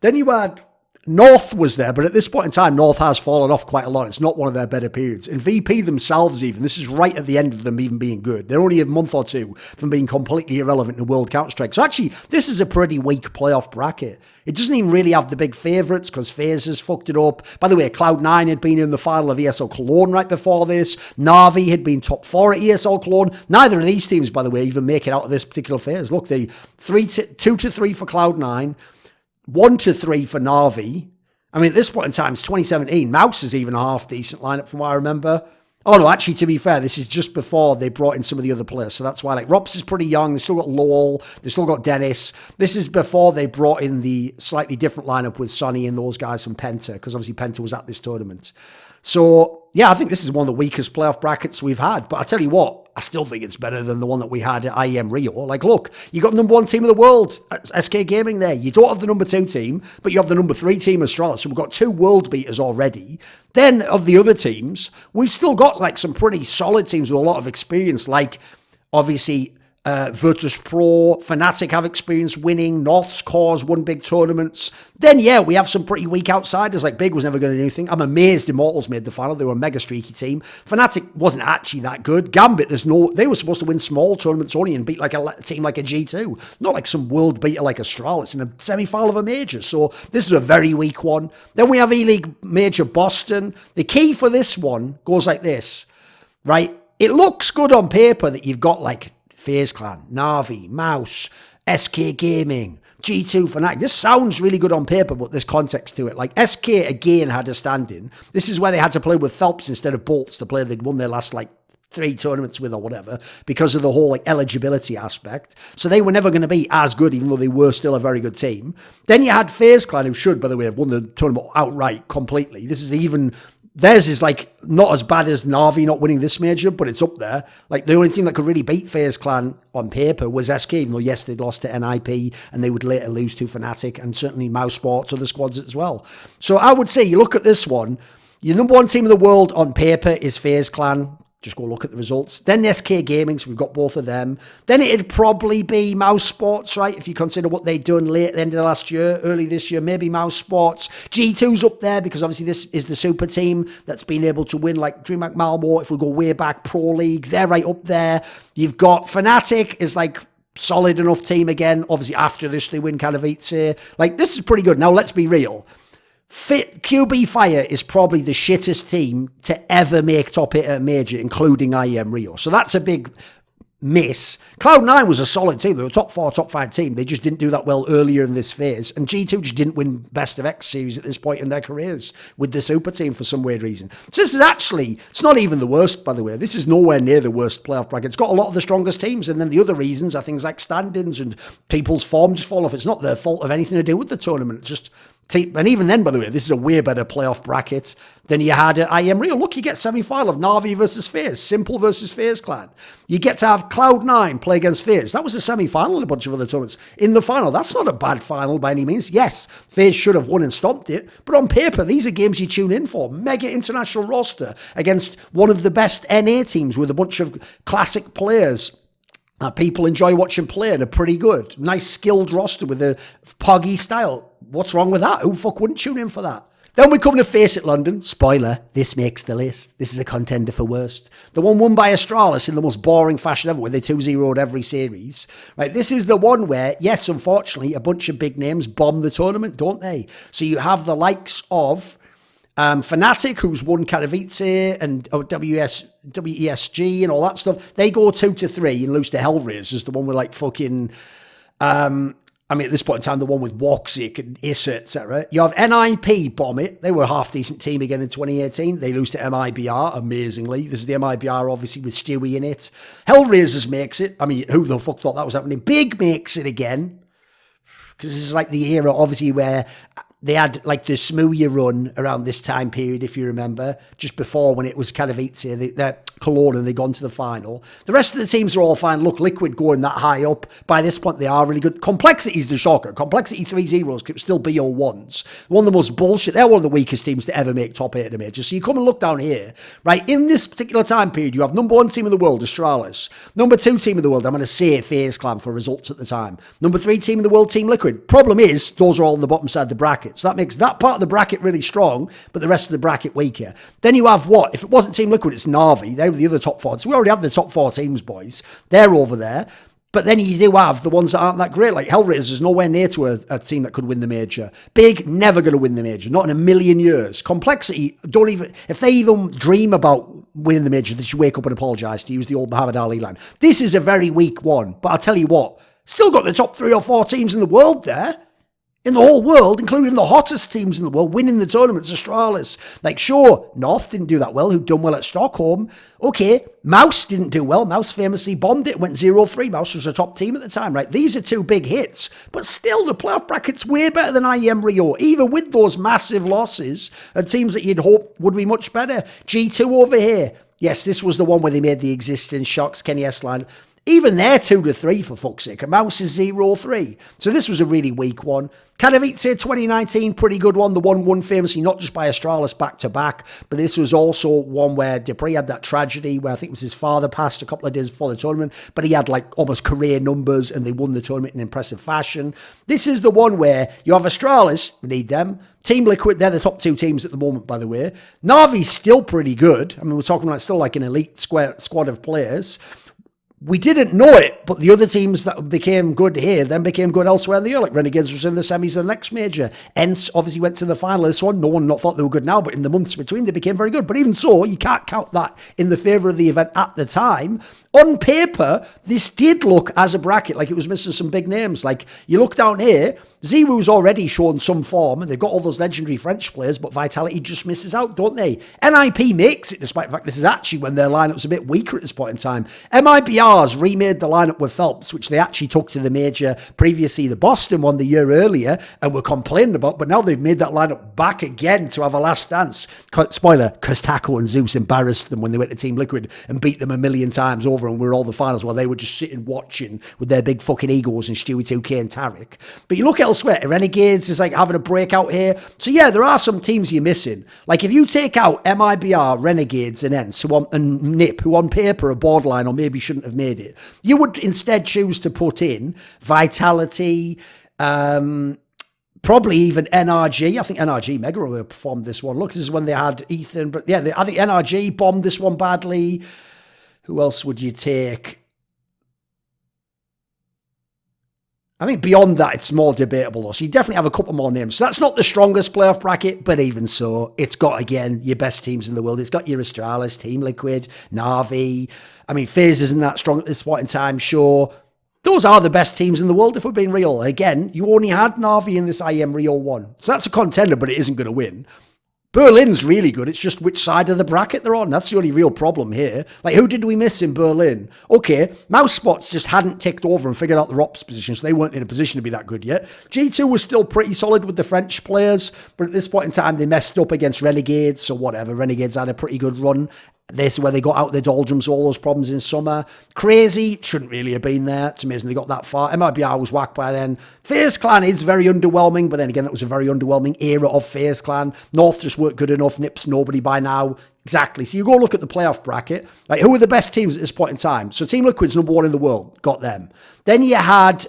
[SPEAKER 2] Then you had North was there, but at this point in time, North has fallen off quite a lot. It's not one of their better periods. And VP themselves even, this is right at the end of them even being good. They're only a month or two from being completely irrelevant in World Counter-Strike. So actually, this is a pretty weak playoff bracket. It doesn't even really have the big favourites because FaZe has fucked it up. By the way, Cloud9 had been in the final of ESL Cologne right before this. Na'Vi had been top 4 at ESL Cologne. Neither of these teams, by the way, even make it out of this particular phase. Look, they 2-3 for Cloud9. 1-3 for Na'Vi. I mean, at this point in time, it's 2017. Mouse is even a half-decent lineup from what I remember. Oh, no, actually, to be fair, this is just before they brought in some of the other players. So that's why, like, Rops is pretty young. They've still got Lowell. They've still got Dennis. This is before they brought in the slightly different lineup with Sonny and those guys from Penta, because obviously Penta was at this tournament. So, yeah, I think this is one of the weakest playoff brackets we've had. But I tell you what, I still think it's better than the one that we had at IEM Rio. Like, look, you got the number 1 team in the world, SK Gaming there. You don't have the number 2 team, but you have the number 3 team, Astralis. So we've got 2 world beaters already. Then, of the other teams, we've still got, like, some pretty solid teams with a lot of experience, like, obviously... Virtus.pro, Fnatic have experience winning, North's Cause won big tournaments. Then, yeah, we have some pretty weak outsiders, like Big was never going to do anything. I'm amazed Immortals made the final. They were a mega streaky team. Fnatic wasn't actually that good. Gambit, they were supposed to win small tournaments only and beat like a team like a G2. Not like some world beater like Astralis in a semi-final of a major. So this is a very weak one. Then we have E-League Major Boston. The key for this one goes like this, right? It looks good on paper that you've got like FaZe Clan, Na'Vi, Mouse, SK Gaming, G2 Fnatic. This sounds really good on paper, but there's context to it. Like, SK again had a stand-in. This is where they had to play with Phelps instead of Bolts, the player they'd won their last, like, 3 tournaments with or whatever, because of the whole like eligibility aspect. So they were never going to be as good, even though they were still a very good team. Then you had FaZe Clan, who should, by the way, have won the tournament outright completely. This is even, theirs is like not as bad as Na'Vi not winning this major, but it's up there. Like the only team that could really beat FaZe Clan on paper was SK, even though yes, they'd lost to NIP and they would later lose to Fnatic and certainly Mouse Sports, other squads as well. So I would say you look at this one, your number 1 team in the world on paper is FaZe Clan. Just go look at the results. Then SK Gaming, so we've got both of them. Then it'd probably be Mouse Sports, right? If you consider what they'd done late at the end of last year, early this year, maybe Mouse Sports. G2's up there because obviously this is the super team that's been able to win, like DreamHack Malmo. If we go way back, Pro League, they're right up there. You've got Fnatic is like solid enough team again. Obviously after this, they win Katowice. Like this is pretty good. Now let's be real. QB Fire is probably the shittest team to ever make top 8 at a major, including IEM Rio. So that's a big miss. Cloud9 was a solid team. They were a top 4, top 5 team. They just didn't do that well earlier in this phase. And G2 just didn't win Best of X series at this point in their careers with the super team for some weird reason. So this is actually, it's not even the worst, by the way. This is nowhere near the worst playoff bracket. It's got a lot of the strongest teams. And then the other reasons are things like stand-ins and people's form just fall off. It's not their fault of anything to do with the tournament. It's just... And even then, by the way, this is a way better playoff bracket than you had at IEM Rio. Look, you get semi-final of Na'Vi versus FaZe, Simple versus FaZe Clan. You get to have Cloud9 play against FaZe. That was a semi-final in a bunch of other tournaments. In the final, that's not a bad final by any means. Yes, FaZe should have won and stomped it, but on paper, these are games you tune in for. Mega international roster against one of the best NA teams with a bunch of classic players. People enjoy watching play and are pretty good. Nice skilled roster with a poggy style. What's wrong with that? Who fuck wouldn't tune in for that? Then we come to Face It London. Spoiler, this makes the list. This is a contender for worst. The one won by Astralis in the most boring fashion ever, where they 2-0'd every series. Right, this is the one where, yes, unfortunately, a bunch of big names bomb the tournament, don't they? So you have the likes of Fnatic, who's won Katowice and WESG and all that stuff. They go 2-3 and lose to Hellraisers, the one with like fucking... I mean, at this point in time, the one with Woxic and Issa, etc. You have NIP bomb it. They were a half-decent team again in 2018. They lose to MIBR, amazingly. This is the MIBR, obviously, with Stewie in it. Hellraisers makes it. I mean, who the fuck thought that was happening? Big makes it again. Because this is like the era, obviously, where... They had like the Smooya run around this time period, if you remember, just before when it was Katowice, they're Cologne and they gone to the final. The rest of the teams are all fine. Look, Liquid going that high up. By this point, they are really good. Complexity's the shocker. Complexity 3-0s could still be all ones. One of the most bullshit. They're one of the weakest teams to ever make top 8 at a major. So you come and look down here, right? In this particular time period, you have number 1 team in the world, Astralis. Number 2 team in the world, I'm going to say FaZe Clan for results at the time. Number 3 team in the world, Team Liquid. Problem is, those are all on the bottom side of the bracket. So that makes that part of the bracket really strong, but the rest of the bracket weaker. Then you have what? If it wasn't Team Liquid, it's Na'Vi. They were the other top 4. So we already have the top 4 teams, boys. They're over there. But then you do have the ones that aren't that great. Like Hellraisers is nowhere near to a team that could win the major. Big, never going to win the major. Not in a million years. Complexity, don't even... If they even dream about winning the major, they should wake up and apologise, to use the old Muhammad Ali line. This is a very weak one. But I'll tell you what. Still got the top 3 or 4 teams in the world there. In the whole world, including the hottest teams in the world, winning the tournaments, Astralis. Like, sure, North didn't do that well, who'd done well at Stockholm. Okay, Mouse didn't do well. Mouse famously bombed it, went 0-3. Mouse was a top team at the time, right? These are 2 big hits. But still, the playoff bracket's way better than IEM Rio, even with those massive losses and teams that you'd hope would be much better. G2 over here. Yes, this was the one where they made the existing shocks, Kenny S-Line. Even they're 2-3 for fuck's sake. A Mouse is 0-3. So this was a really weak one. Katowice 2019, pretty good one. The one won famously not just by Astralis back-to-back, but this was also one where Dupree had that tragedy where I think it was his father passed a couple of days before the tournament, but he had like almost career numbers and they won the tournament in impressive fashion. This is the one where you have Astralis, we need them. Team Liquid, they're the top 2 teams at the moment, by the way. Na'Vi's still pretty good. I mean, we're talking like still like an elite squad of players. we didn't know it, but the other teams that became good here then became good elsewhere in the year. Like Renegades was in the semis of the next major. Ents obviously went to the final of this one. No one not thought they were good now, but in the months between, they became very good. But even so, you can't count that in the favour of the event at the time. On paper, this did look as a bracket like it was missing some big names. Like, you look down here, ZywOo's already shown some form, and they've got all those legendary French players, but Vitality just misses out, don't they? NIP makes it, despite the fact this is actually when their lineup's a bit weaker at this point in time. MIBR's remade the lineup with Phelps, which they actually took to the major previously, the Boston one the year earlier, and were complaining about, but now they've made that lineup back again to have a last dance. Spoiler, because Taco and Zeus embarrassed them when they went to Team Liquid and beat them a million times over, and we were all the finals while they were just sitting watching with their big fucking egos and Stewie 2K and Tarek. But you look elsewhere, Renegades is like having a breakout here. So yeah, there are some teams you're missing. Like, if you take out MIBR, Renegades and Ents and NIP, who on paper are borderline or maybe shouldn't have made it, you would instead choose to put in Vitality, probably even NRG. I think NRG Mega will performed this one. Look, this is when they had Ethan, but yeah, I think NRG bombed this one badly. Who else would you take? I think beyond that, it's more debatable though. So you definitely have a couple more names. So that's not the strongest playoff bracket, but even so, it's got, again, your best teams in the world. It's got your Astralis, Team Liquid, Na'Vi. I mean, FaZe isn't that strong at this point in time, sure. Those are the best teams in the world, if we're being real. Again, you only had Na'Vi in this IEM Rio 1. So that's a contender, but it isn't going to win. Berlin's really good. It's just which side of the bracket they're on. That's the only real problem here. Like, who did we miss in Berlin? Okay, Mouse Spots just hadn't ticked over and figured out the ops position, so they weren't in a position to be that good yet. G2 was still pretty solid with the French players, but at this point in time, they messed up against Renegades, so whatever. Renegades had a pretty good run. This is where they got out the doldrums, all those problems in summer. Crazy, shouldn't really have been there. It's amazing they got that far. MIBR was whacked by then. FaZe Clan is very underwhelming, but then again, that was a very underwhelming era of FaZe Clan. North just weren't good enough. Nip's nobody by now. Exactly. So you go look at the playoff bracket. Like, who are the best teams at this point in time? So Team Liquid's number 1 in the world. Got them. Then you had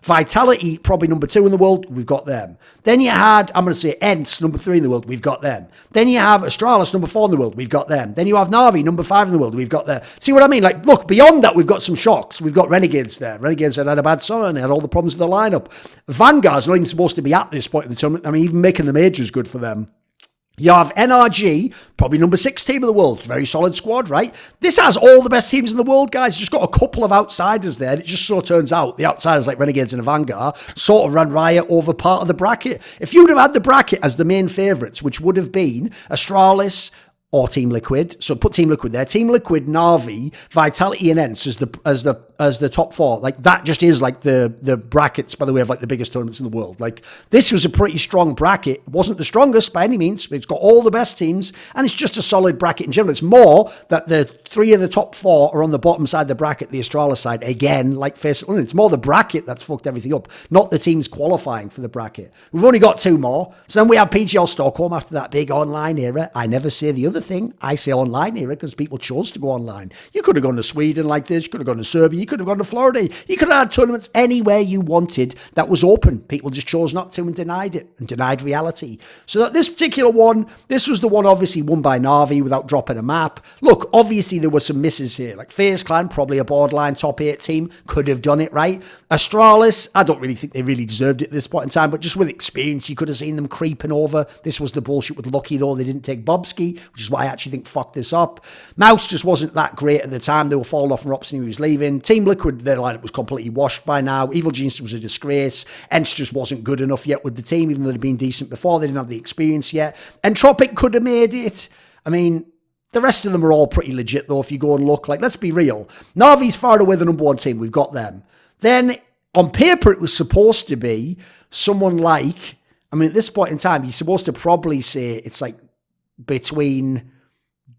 [SPEAKER 2] Vitality, probably number 2 in the world. We've got them. Then you had, I'm going to say, Ents, number 3 in the world. We've got them. Then you have Astralis, number 4 in the world. We've got them. Then you have Na'Vi, number 5 in the world. We've got them. See what I mean? Like, look, beyond that, we've got some shocks. We've got Renegades there. Renegades had a bad summer and they had all the problems with the lineup. Vanguard's not even supposed to be at this point in the tournament. I mean, even making the major is good for them. You have NRG, probably number 6 team in the world. Very solid squad, right? This has all the best teams in the world, guys. Just got a couple of outsiders there. It just so turns out the outsiders like Renegades and Vanguard sort of ran riot over part of the bracket. If you'd have had the bracket as the main favourites, which would have been Astralis or Team Liquid, so put Team Liquid there. Team Liquid, Na'Vi, Vitality, and Ents as the top 4. Like, that just is like the brackets, by the way, of like the biggest tournaments in the world. Like, this was a pretty strong bracket. It wasn't the strongest by any means, but it's got all the best teams, and it's just a solid bracket in general. It's more that the 3 of the top 4 are on the bottom side of the bracket, the Astralis side, again, like FaZe. It's more the bracket that's fucked everything up, not the teams qualifying for the bracket. We've only got 2 more. So then we have PGL Stockholm after that big online era. I never say the other thing. I say online era because people chose to go online. You could have gone to Sweden like this. You could have gone to Serbia. You could have gone to Florida. You could have had tournaments anywhere you wanted that was open. People just chose not to and denied it and denied reality. So that this particular one, this was the one obviously won by Na'Vi without dropping a map. Look, obviously there were some misses here. Like FaZe Clan, probably a borderline top 8 team, could have done it right. Astralis, I don't really think they really deserved it at this point in time, but just with experience, you could have seen them creeping over. This was the bullshit with Lucky, though. They didn't take Bobski, which is why I actually think fucked this up. Mouse just wasn't that great at the time. They were falling off from Robson, he was leaving. Team Liquid, their lineup was completely washed by now. Evil Genius was a disgrace. Ents just wasn't good enough yet with the team, even though they'd been decent before. They didn't have the experience yet. Entropic could have made it. I mean, the rest of them are all pretty legit, though, if you go and look. Like, let's be real. Na'Vi's far away the number 1 team. We've got them. Then, on paper, it was supposed to be someone like, I mean, at this point in time, you're supposed to probably say it's like between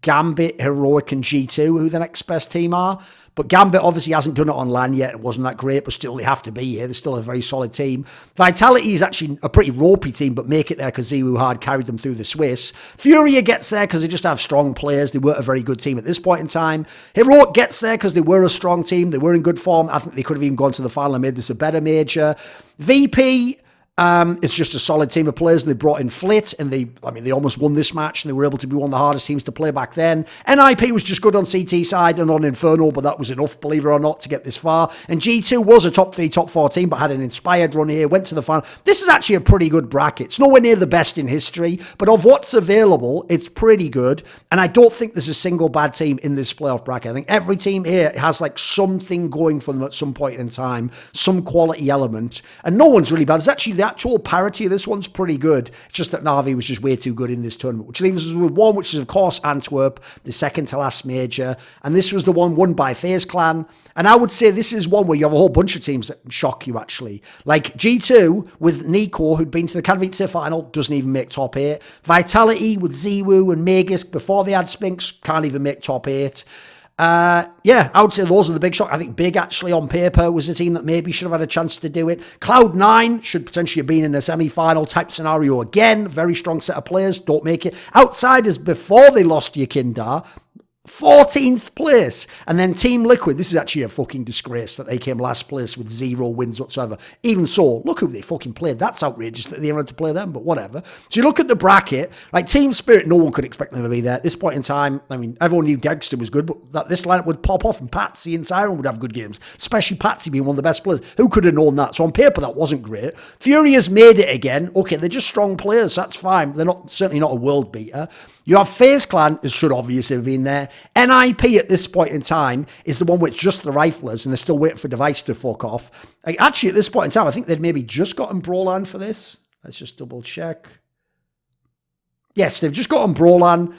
[SPEAKER 2] Gambit, Heroic, and G2, who the next best team are. But Gambit obviously hasn't done it on LAN yet. It wasn't that great, but still they have to be here. They're still a very solid team. Vitality is actually a pretty ropey team, but make it there because ZywOo hard carried them through the Swiss. Furia gets there because they just have strong players. They weren't a very good team at this point in time. Heroic gets there because they were a strong team. They were in good form. I think they could have even gone to the final and made this a better major. VP, It's just a solid team of players, and they brought in Flit, and they almost won this match, and they were able to be one of the hardest teams to play back then. NIP was just good on CT side and on Inferno, but that was enough, believe it or not, to get this far. And G2 was a top 3, top 4 team, but had an inspired run here, went to the final. This is actually a pretty good bracket. It's nowhere near the best in history, but of what's available, it's pretty good. And I don't think there's a single bad team in this playoff bracket. I think every team here has like something going for them at some point in time, some quality element, and no one's really bad. It's actually the actual parity of this one's pretty good. It's just that Na'Vi was just way too good in this tournament, which leaves us with one, which is of course Antwerp, the second to last major, and this was the one won by FaZe Clan. And I would say this is one where you have a whole bunch of teams that shock you actually. Like G2 with Nico, who'd been to the Katowice final, doesn't even make top 8. Vitality with Ziwu and Magisk before they had Spinks, can't even make top 8. Yeah, I would say those are the big shock. I think Big actually on paper was a team that maybe should have had a chance to do it. Cloud9 should potentially have been in a semi-final type scenario again. Very strong set of players, don't make it. Outsiders before they lost Yakindar, 14th place. And then Team Liquid, this is actually a fucking disgrace that they came last place with 0 wins whatsoever. Even so, look who they fucking played. That's outrageous that they even had to play them, but whatever. So you look at the bracket, like Team Spirit, no one could expect them to be there. At this point in time, I mean, everyone knew Dexter was good, but that this lineup would pop off and Patsy and Siren would have good games, especially Patsy being one of the best players. Who could have known that? So on paper, that wasn't great. Fury has made it again. Okay, they're just strong players. That's fine. They're certainly not a world beater. You have FaZe Clan, who should obviously have been there. NIP at this point in time is the one with just the riflers, and they're still waiting for Device to fuck off. Like, actually, at this point in time, I think they'd maybe just gotten Brolan for this. Let's just double check. Yes, they've just gotten Brolan.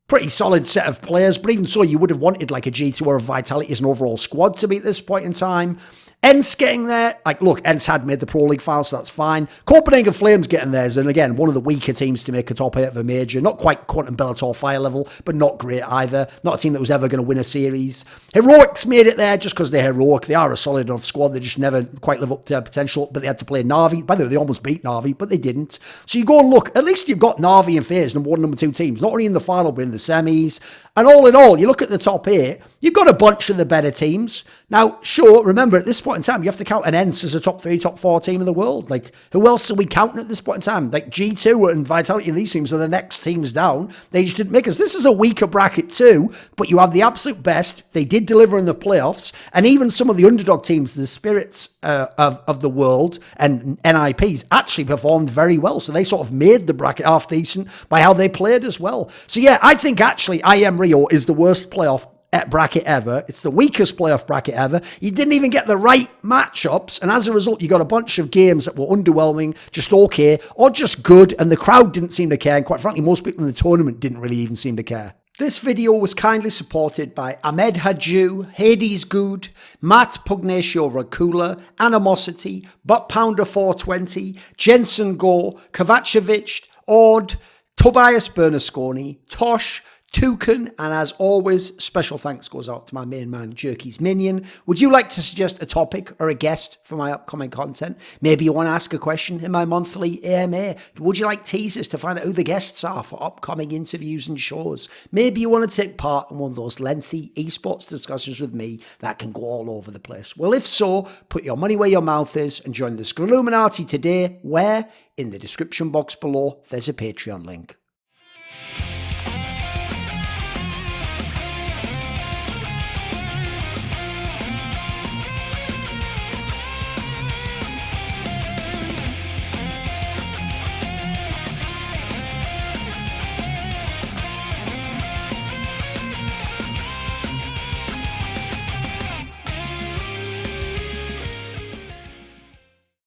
[SPEAKER 2] Pretty solid set of players, but even so, you would have wanted like a G2 or a Vitality as an overall squad to be at this point in time. Ents getting there. Like, look, Ents had made the Pro League final, so that's fine. Copenhagen Flames getting theirs, and again, one of the weaker teams to make a top 8 of a major. Not quite Quantum Bellator Fire level, but not great either. Not a team that was ever going to win a series. Heroics made it there just because they're heroic. They are a solid enough squad. They just never quite live up to their potential, but they had to play Na'Vi. By the way, they almost beat Na'Vi, but they didn't. So you go and look, at least you've got Na'Vi and FaZe, number 1 and number 2 teams, not only in the final, but in the semis. And all in all, you look at the top 8, you've got a bunch of the better teams. Now, sure, remember, at this point in time, you have to count an Ents as a top 3, top 4 team in the world. Like, who else are we counting at this point in time? Like, G2 and Vitality and these teams are the next teams down. They just didn't make us. This is a weaker bracket too, but you have the absolute best. They did deliver in the playoffs, and even some of the underdog teams, the Spirits of the world and NIPs, actually performed very well. So they sort of made the bracket half decent by how they played as well. So yeah, I think actually IEM Rio is the worst playoff bracket ever. It's the weakest playoff bracket ever. You didn't even get the right matchups, and as a result, you got a bunch of games that were underwhelming, just okay, or just good, and the crowd didn't seem to care, and quite frankly, most people in the tournament didn't really even seem to care. This video was kindly supported by Ahmed Hadjou, Hades GOUD, Matt Pugnatio Rajcula, Animosity, Butt Pounder 420, Jensen Goh, Kovacevicd, Ord, Tobias Bernasconi, Tosh, Toucan, and as always, special thanks goes out to my main man, Jerky's Minion. Would you like to suggest a topic or a guest for my upcoming content? Maybe you want to ask a question in my monthly AMA. Would you like teasers to find out who the guests are for upcoming interviews and shows? Maybe you want to take part in one of those lengthy esports discussions with me that can go all over the place. Well, if so, put your money where your mouth is and join the Illuminati today, where in the description box below, there's a Patreon link.